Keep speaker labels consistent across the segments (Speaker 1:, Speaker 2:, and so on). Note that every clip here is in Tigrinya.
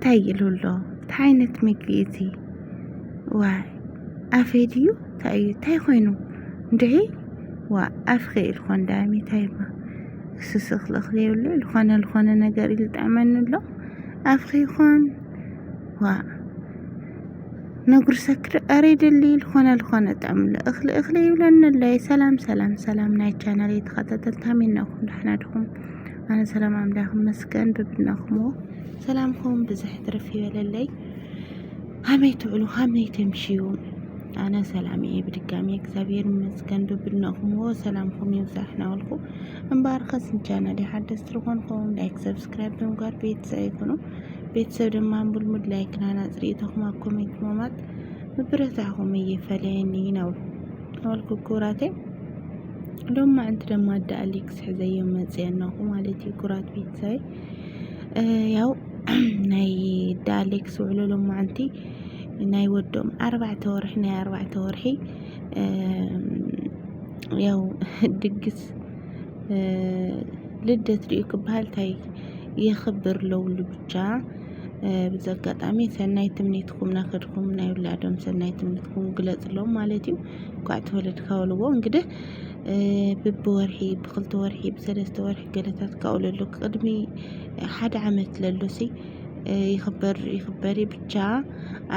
Speaker 1: ታይ ኢሉሎ እንታይ ዓይነት ምግቢ እዚ ዋይ ኣፌድዩ ታይ ኮይኑ እንድዒ ዋ ኣፍኸ ኢልኮን ዳሚ ታይማ ስስኽ ለኽለየብሎ ልኾነ ነገር ይልጣመኒ ኣሎ ኣፍኺ ይኾን ዋ ነጉርሰክር ኣሬድሊ ልኾነ ጣምለ እኽሊ ይብለንለይ ሰላም ናይ ቻናል የተኸታተልታም ኢናኹም ዳሕናድኹም ኣነ ሰላም ኣምላኽ መስገን ብብናኹምዎ ሰላምኩም ብዝሕ ትርፍ ይበለለይ ሀመይ ትዕሉ ሀመይ ተምሽዩ ኣነ ሰላም እየ ብድጋሚ እግዚአብሔር ይመስገን ብብናኹምዎ ሰላምኩም ይብዛሕና ወልኩ እምበር ከስን ቻናል ሓደስቲ ዝኾንኩም ላይክ ሰብስክራይብ ብምግባር ቤተሰብ ይኩኑ ቤተሰብ ድማ ሙልሙል ላይክ ናና ጽሪኢተኹም ኣብ ኮሜንት ማማት ምብረታኹም እየፈለየኒ ነው ወልኩ ኩራቴ ሎማ አንተ ደማ አዳአሌክስ ሕዘየው መጽየናኹ ማለት ይኩራት ቤተሰብ ያው ናይ ዳአሌክስ ውዕሎ ሎማ አንቲ ናይ ወዶም 4 ወርሒ ናይ 4 ወርሒ ያው ድግስ ልደት ሪኡ ክበሃል ታይ يخبر لولو ብቻ ብዘጋጣሚ ሰናይ ትምኒትኩም ናኸድኩም ናይ ወላዶም ሰናይ ትምኒትኩም ግለጽሎም ማለት እዩ ቋዕት ወለድካ ወልዎ እንግዲህ ብወርሒ ብክልተ ወርሒ ብሰለስተ ወርሒ ገለታት ካውለሉ ቅድሚ ሓደ ዓመት ለሉሲ ይኽበር ብቻ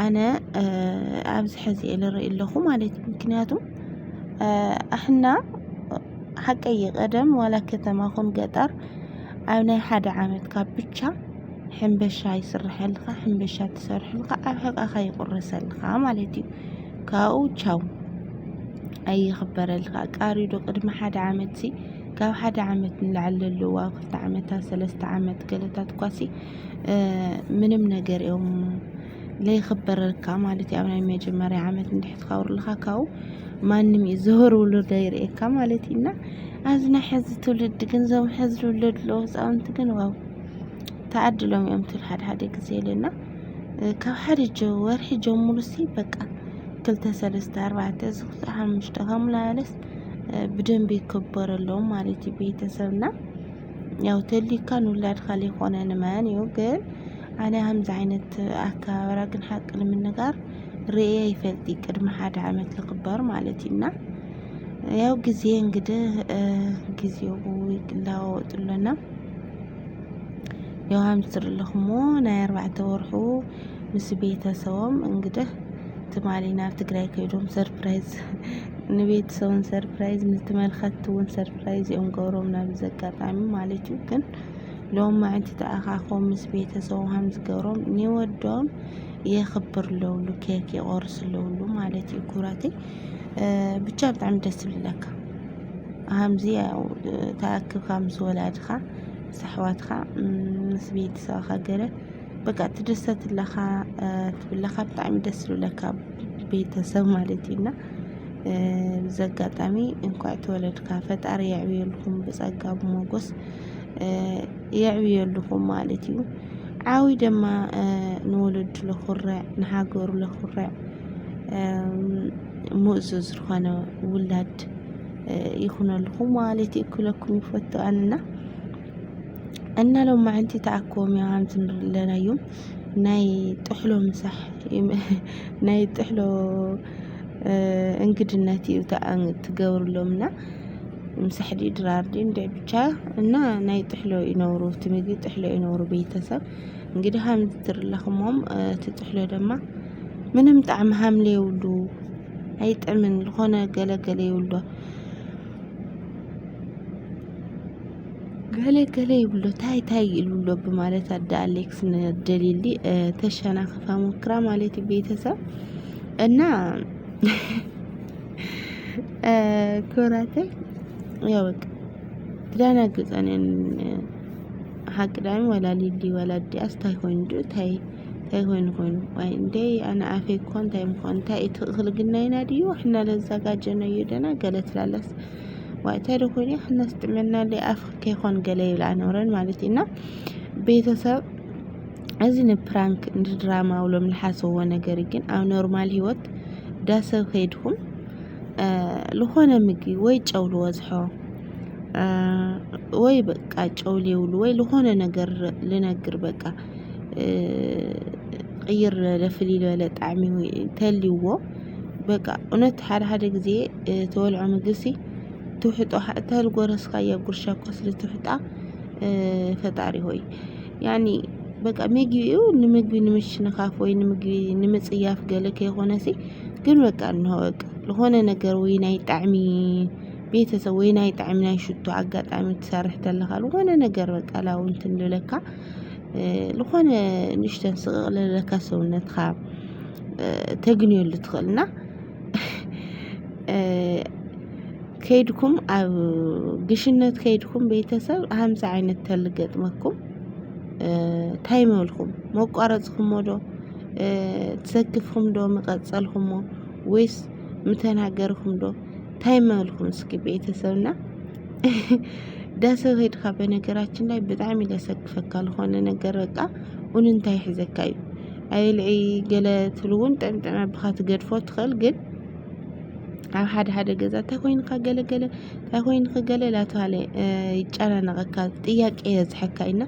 Speaker 1: ኣነ ኣብዚ ሕዚ ለርኢ ኣለኹ ማለት ምክንያቱም احنا حقي قدم ولا ከተማኹም ገጠር ኣብ ናይ ሓደ ዓመት ካብ ብቻ ሕንበሻ ይስርሐልካ ሕንበሻ ትሰርሕልካ ኣብ ሕቃኻ ይቁረሰልካ ማለት እዩ ካኡ ቻው ኣይኽበረልካ ቃሪዶ ቅድሚ ሓደ ዓመት ሲ ካብ ሓደ ዓመት ንላዕለሉ ዋው 2 ዓመታት 3 ዓመት ገለታት ኳሲ ምንም ነገር እዮም ለይኽበረልካ ማለት ያው ናይ መጀመሪያ ዓመት እንድሕት ካውርልካ ካው ማንም ይዘወርውሉ ዳይሬካ ማለት ኢና ኣዝና ሕዚ ትውልድ ግን ዞም ሕዚ ውልድ ሎ ህፃውንቲ ግን ዋው ተዓድሎም እዮም ትል ሓደ ግዜ ለና ካብ ሓደ ወርሒ ጀምሩ ሲ በቃ 2 3 4 5 ከምላለስ ብደንብ ይከበረሎም ማለት ቤተሰብና ያው ተሊካ ንውላድካ ሊኾነ ንማን እዩ ግን ኣነ همز ዓይነት ኣከባብራ ግን ሓቅ ንምንጋር ርኤ ይፈልጥ ቅድሚ ሓደ ዓመት ልኽበር ማለት ኢና ያው ጊዜ እንግዲህ ጊዜው ይላወጥልና ያው همزር ለኹሞ ናይ 4 ወርሑ ምስ ቤተሰቦም እንግዲህ ትማሊና ትግራይ ከይዶም ሰርፕራይዝ ንቤተሰቦም ሰርፕራይዝ ምትመልኸትውን ሰርፕራይዝ እዮም ገሮምና ብዘጋጣሚ ማለት እዩ ግን ሎም ማዕንቲ ተኣኻኾም ምስ ቤተሰቦም همز ገሮም ንወዶም يخبر ለውሉ ኬክ ይቆርስ ለውሉ ማለት እዩ ኩራቴ ብቻ በጣም ደስ ይብለካ همز ያው ተኣክብካ ምስ ወላድኻ صحواتኻ ምስ ቤተሰብኻ ገለ በቃ ትደሰትለኻ ትብለኻ በጣም ደስ ይብለካ ቤተሰብ ማለት ኢና ዘጋጣሚ እንኳን ተወለድካ ፈጣሪ ያዕብየልኩም በጸጋ ሞገስ ያዕብየልኩም ማለት እዩ ዓዊ ደማ ንወለድ ለኹርዕ ንሃገሩ ለኹርዕ ሙእዙዝ ዝኾነ ውላድ ይኹነልኩም ማለት ይኩለኩም ይፈትዋልና እና ለው ማዕንቲ ተኣከቦም ያው همز ንርለናዮም ናይ ጥሕሎ ምሳሕ ናይ ጥሕሎ እንግድነት እዩ ትገብርሎምና ምሳሕዲ ድራርዲ እንደ ብቻ እና ናይ ጥሕሎ ይነውሩ ትምጊ ጥሕሎ ይነውሩ ቤተሰብ እንግዲህ همز ትርለኹሞም ትጥሕሎ ደማ ምንም ጣዕም ሃምለ ይውሉ ኣይጥምን ዝኾነ ገለገለ ይውሉ ገለ ይብሎ ታይ ይብሎ በማለት አዳአሌክስ ነደሊሊ ተሸናኸፋ ሞክራ ማለት ቤተሰብ እና ኩራቴ ያው ትዳናግጸነን ሐቅዳሚ ወላ ሊዲ ወላ ዲያስ ታይ ሆንዱ ታይ ሆን ወይ እንዴ አና አፌ ኮንታይ ኮንታይ ትኽልግናይና ዲዩ احنا ለዛጋጀነው ይደና ገለት ላላስ ዋይታዶ ኮኒ xነስጥመና ለአፍ ከይኾን ገለ ይብላ ኖረን ማለትና ቤተሰብ እዚን ፕራንክ እንደ ድራማ ወሎም ለሐሰው ነገር ግን አው ኖርማል ህይወት ዳሰብ ሄድኩም ለሆነ ምግቢ ወይ ጨውል ወዝሖ ወይ በቃ ጨውል ይውል ወይ ለሆነ ነገር ልነግር በቃ قير لفلي ولا طعمي تليوه بقى እውነት ሓደ ጊዜ ተወልዖ ምግሲ ትውሕጦ ሓእታል ጎረስካ የጉርሻ ቆስሊ ትውሕጣ ፈጣሪ ሆይ ያኒ በቃ ምግቢው ንምግቢ ንምሽንኻፍ ወይ ንምግቢ ንምጽያፍ ገለ ከይኾነሲ ግን በቃ እንሆቅ ለሆነ ነገር ወይ ናይ ጣዕሚ ቤተሰብ ወይ ናይ ጣዕሚ ናይ ሽቶ አጋጣሚ ትሰርሕ ተለኻ ለሆነ ነገር በቃ ላው እንትን ልለካ ለሆነ ንሽተን ስቕለለካ ሰውነትካ ተግንየሉ ትኽእልና ከይድኩም ኣብ ግሽነት ከይድኩም ቤተሰብ ሃምሳ ዓይነት ተልገጥመኩም ታይመልኩም መቋረጽኩም ዶ ተሰክፍኩም ዶ መቀጸልኩም ወይስ ምተናገርኩም ዶ ታይመልኩም እስኪ ቤተሰብና ዳሰብ ሄድካ በነገራችን ላይ በጣም ይለሰክፈካ ለሆነ ነገር በቃ እንታይ ይሕዘካዩ አይልዒ ገለ ትልውን ጠምጠም ብኻት ገድፎ ትኽእል ግን ኣብ ሓደ ገዛ ታይኮይንካ ገለ ታይኮይንካ ገለ ላተዋለ ይጫናነቀካ ጥያቄ የዝሐካይና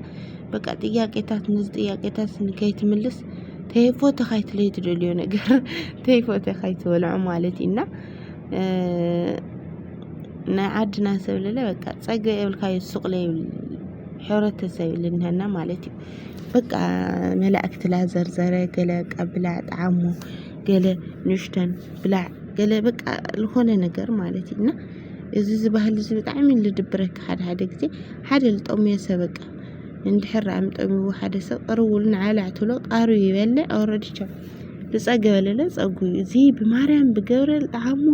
Speaker 1: በቃ ጥያቄታት ንዝ ጥያቄታት ንከይትምልስ ተይፎተ ካይትለይ ትደልዮ ነገር ተይፎተ ካይትወልዑ ማለትና ናይ ዓድና ሰብለለ በቃ ጸገ የብልካዮ ሱቅለ ሕብረተሰብ ልንህና ማለት እዩ በቃ መላእክት ላዘርዘረ ገለ ቀብላ ጣዕሙ ገለ ንሽተን ብላ ገለ በቃ ለሆነ ነገር ማለት እና እዚ ዝባህል እዚ በጣም ልድብረክ ሓደ ጊዜ ሓደ ልጠምየ ሰበቃ እንድሕር አምጠምው ሓደ ሰብ ቀርውልን ዓላዕትሎ ቃሩ ይበለ ኦሬዲ ቻው ልጸገበለለ ጸጉ እዚ በማርያም በገብርኤል ጣዕሙ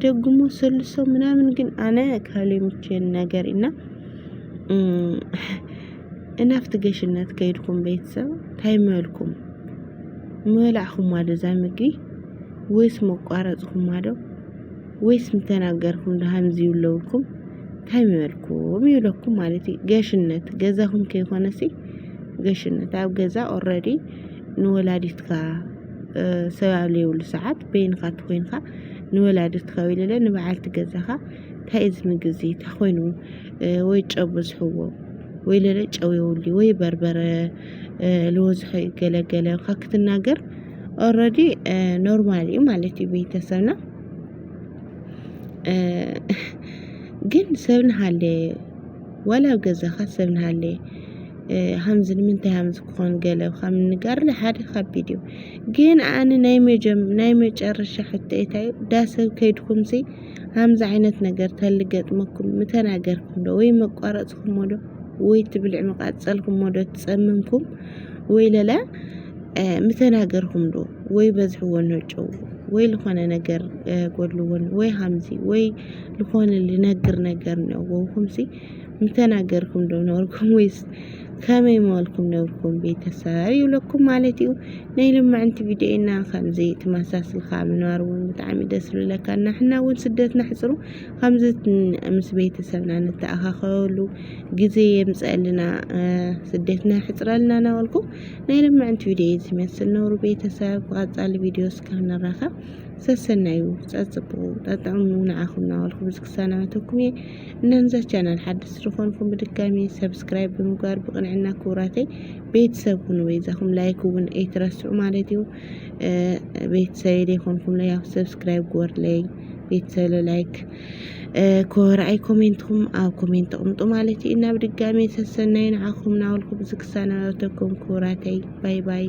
Speaker 1: ደግሞ ሰልሶ ምናምን ግን አነ ካለምችን ነገር እና እናፍት ገሽነት ከይድኩም ቤተሰብ ታይመልኩም መላእኹም ማለ ዛምጊ ወይስ መቋረጽኩም ማዶ ወይስ ምተናገርኩም ደሃምዚ ይውለውኩም ታይመልኩም ይውለኩም ማለት ገሽነት ገዛኩም ከይሆነሲ ገሽነት ኣብ ገዛ ኦሬዲ ንወላዲትካ ሰባብ ለይውል ሰዓት በይንካ ትኮይንካ ንወላዲትካ ወይለለ ንበዓልቲ ገዛኻ ታይዝ ምግዚ ታኮይኑ ወይ ጨብዝሕዎ ወይ ለለ ጨውየውሊ ወይ በርበረ ለወዝሕ ገለገለ ካክትናገር ኦሬዲ ኖርማሊ ማለት ቤተሰብና ግን ሰብንሃለ ወላ ገዛኻ ሰብንሃለ ሃምዝን ምንታይ ሃምዝ ኮን ገለ ከም ንጋር ለሓደ ከቢድዩ ግን አነ ናይ መጨረሻ ሕተይታይ ዳሰብ ከይድኩም ሲ ሃምዝ ዓይነት ነገር ተልገጥመኩም ምተናገርኩም ዶ ወይ መቋረጽኩም ዶ ወይ ትብልዕ መቃጸልኩም ዶ ትጸምምኩም ወይ ለላ ምተናገርኩም ዶ ወይ በዝሕዎ ነጨው ወይ ለሆነ ነገር ጎድልውን ወይ ሃምዚ ወይ ለሆነ ልነግር ነገር ነው ወኩምሲ ምተናገርኩም ዶ ነርኩም ወይስ ከመይ ማልኩም ነርኩም ቤተሰብ ይብለኩም ማለት እዩ ናይ ልማዕንቲ ቪዲዮና ከምዚ ተመሳስል ካምናሩን በጣም ይደስልለካ ናሕና ወን ስደትና ሕጽሩ ከምዚ ምስ ቤተሰብና ነተኣኻኸሉ ጊዜ የምጸልና ስደትና ሕጽራልና ናወልኩ ናይ ልማዕንቲ ቪዲዮ ዝመስል ነውሩ ቤተሰብ ቀጻሊ ቪዲዮ እስከነራኻ ሰሰናዩ ጸጽቡ ተጣዕሙ ንዓኹም ናወልኩ ብዝክሳናተኩም እናንዛ ቻናል ሓድስ ዝኾንኩም በድጋሚ ሰብስክራይብ ብምግባር ብቅንዕና ክብራተይ ቤተሰብ ሁኑ ወይዛኩም ላይክ ውን ኣይትረስዑ ማለት እዩ ቤተሰብ ይኹንኩም ላይ ሰብስክራይብ ጎርለይ ቤተሰብ ላይክ ኮራይ ኮሜንትኩም ኣብ ኮሜንት ቅምጡ ማለት እዩ እና በድጋሚ ሰሰናይ ንዓኹም ናወልኩ ብዝክሳናተኩም ክብራተይ ባይ ባይ